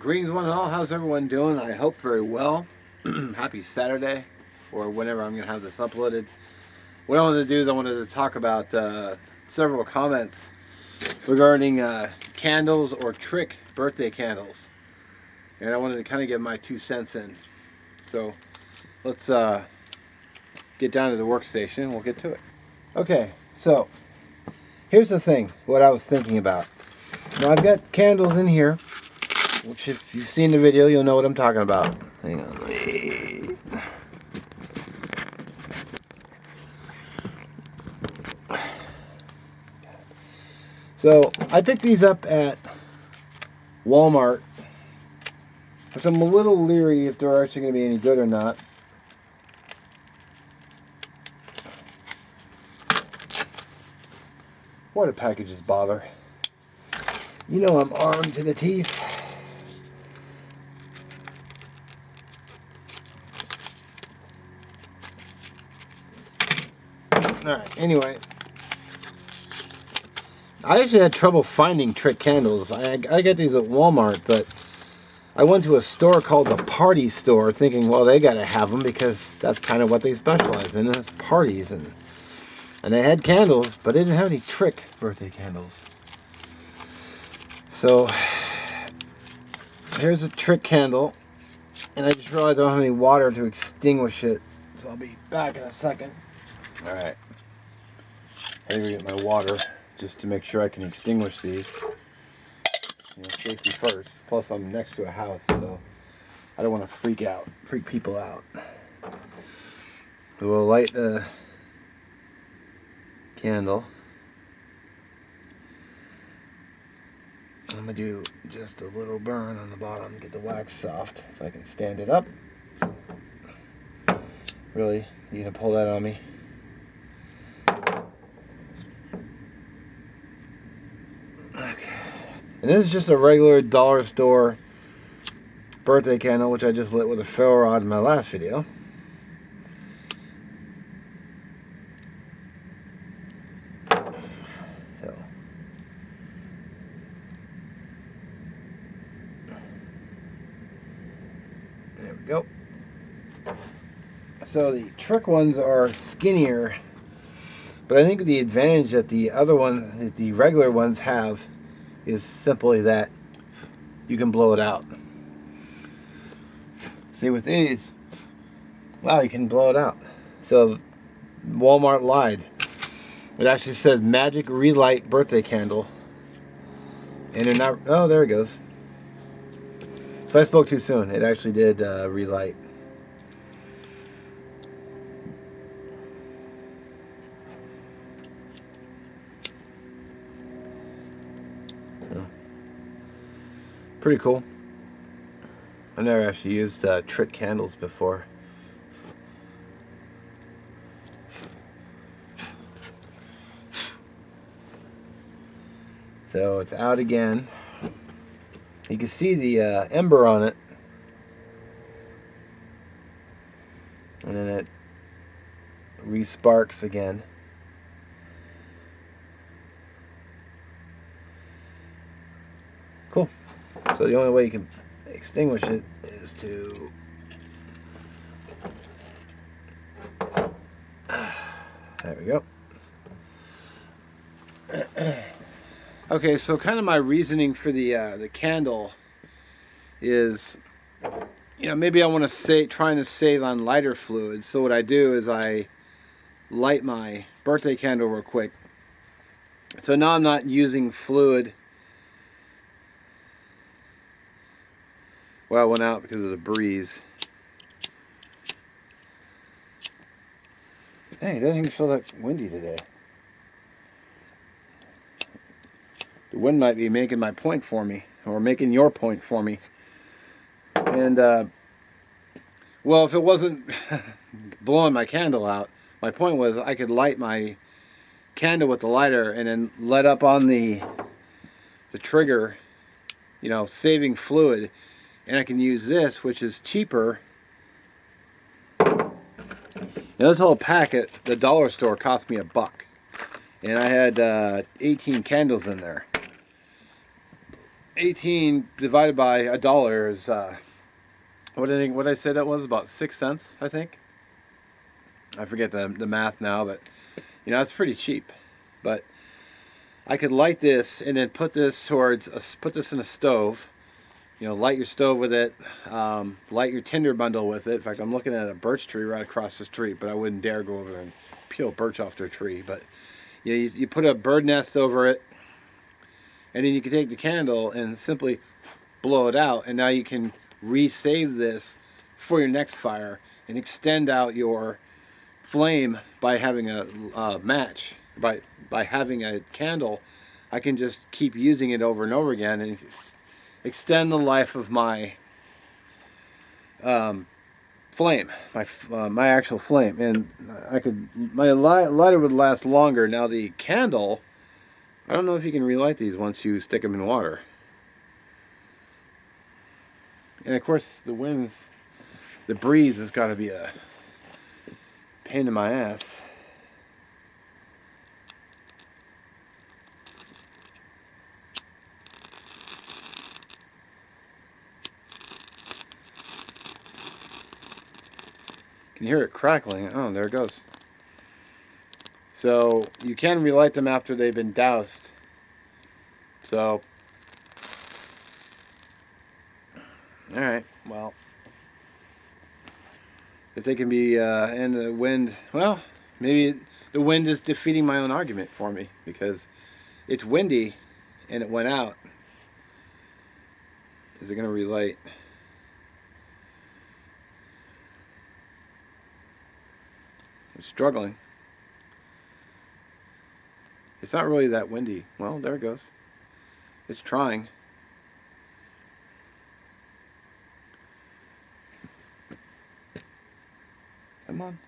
Greetings one and all, how's everyone doing? I hope very well. Happy Saturday, or whenever I'm going to have this uploaded. What I wanted to do is I wanted to talk about several comments regarding candles or trick birthday candles. And I wanted to kind of give my 2 cents in. So let's get down to the workstation and we'll get to it. Okay, so here's the thing, what I was thinking about. Now I've got candles in here, which if you've seen the video, you'll know what I'm talking about. Hang on. So I picked these up at Walmart, which I'm a little leery if they're actually going to be any good or not. What a package is bother. You know I'm armed to the teeth. Alright, anyway. I actually had trouble finding trick candles. I got these at Walmart, but I went to a store called the Party Store thinking, well, they got to have them because that's kind of what they specialize in, is parties. And they had candles, but they didn't have any trick birthday candles. So, here's a trick candle. And I just realized I don't have any water to extinguish it. So I'll be back in a second. Alright. I need to get my water just to make sure I can extinguish these. You know, safety first. Plus I'm next to a house, so I don't want to freak people out. So we'll light the candle. I'm going to do just a little burn on the bottom, get the wax soft, so I can stand it up. Really, you gonna pull that on me? Okay. And this is just a regular dollar store birthday candle, which I just lit with a Ferro Rod in my last video. So. There we go. So the trick ones are skinnier, but I think the advantage that the other one, that the regular ones have, is simply that you can blow it out. See, with these, wow, you can blow it out. So Walmart lied. It actually says Magic Relight Birthday Candle, and they're not. Oh, there it goes. So I spoke too soon. It actually did relight. So, pretty cool. I've never actually used trick candles before. So it's out again. You can see the ember on it. And then it re-sparks again. Cool. So the only way you can extinguish it is to there we go. Okay, so kind of my reasoning for the candle is, you know, maybe I want to trying to save on lighter fluids. So what I do is I light my birthday candle real quick. So now I'm not using fluid. Well, it went out because of the breeze. Hey, it doesn't even feel that windy today. The wind might be making my point for me, or making your point for me. And, well, if it wasn't blowing my candle out, my point was I could light my candle with the lighter and then let up on the trigger, you know, saving fluid. And I can use this, which is cheaper. Now this whole packet, the dollar store, cost me $1. And I had 18 candles in there. 18 divided by $1 is what I said that was, about 6 cents, I think. I forget the math now, but you know, it's pretty cheap. But I could light this and then put this in a stove. You know, light your stove with it. Light your tinder bundle with it. In fact, I'm looking at a birch tree right across the street, but I wouldn't dare go over there and peel birch off their tree. But you know, you put a bird nest over it, and then you can take the candle and simply blow it out, and now you can resave this for your next fire and extend out your flame by having a match. By having a candle, I can just keep using it over and over again and extend the life of my flame, my actual flame. And my lighter would last longer. Now the candle, I don't know if you can relight these once you stick them in water. And of course the breeze has got to be a pain in my ass. You can hear it crackling. Oh, there it goes. So you can relight them after they've been doused. So, alright, well, if they can be in the wind, well, maybe the wind is defeating my own argument for me, because it's windy and it went out. Is it going to relight? I'm struggling. It's not really that windy. Well, there it goes. It's trying. Come on.